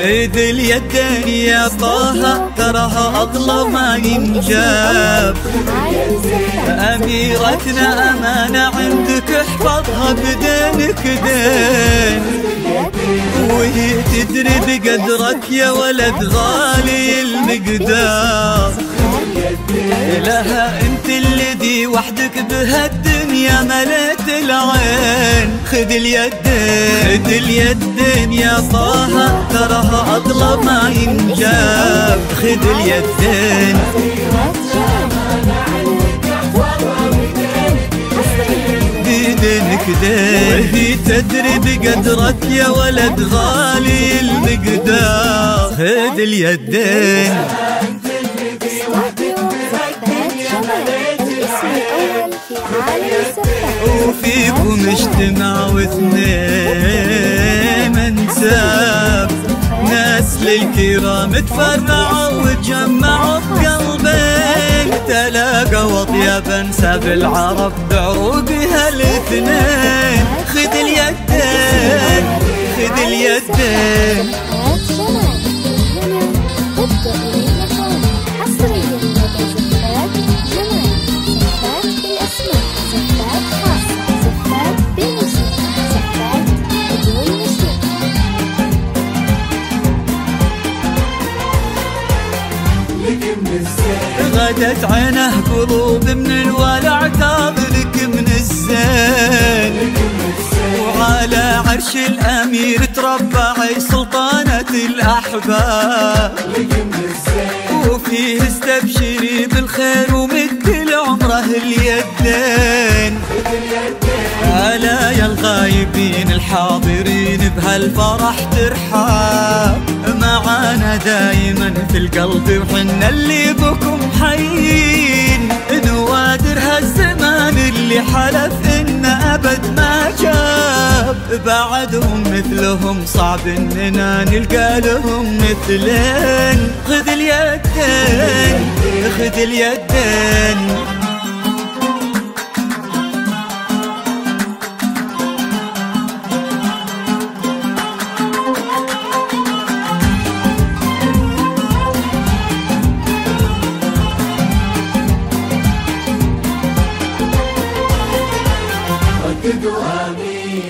خذ اليدين يا طه تراها أغلى ما ينجاب. أميرتنا أمانة عندك احفظها بدينك دين، وهي تدري بقدرك يا ولد غالي المقدار. لها انت الذي وحدك بهالدنيا مليت العين. خذ اليدين يا طه تراها أغلى ما ينجاب. خذ اليدين بيدينك دين، وهي تدري بقدرك يا ولد غالي المقدار. خذ اليدين وفيكم اجتماع واثنين انساب. ناس للكرام تفرعوا وتجمعوا بقلبين. تلاقى وطيب انساب العرب بعروقها الاثنين. خذ اليدين خذ اليدين غدت عينه قلوب من الولع تاظلك من الزين. وعلى عرش الأمير تربعي سلطانة الأحباب. وفيه استبشري بالخير ومد لعمره اليدين. ألا يا الغايبين الحاضرين بهالفرح ترحاب. معانا دايما في القلب وحنا اللي بكم حيين. نوادر هالزمان اللي حلف إن أبد ما جاب. بعدهم مثلهم صعب إننا نلقى لهم مثلين. خذ اليدين خذ اليدين رددوا آمين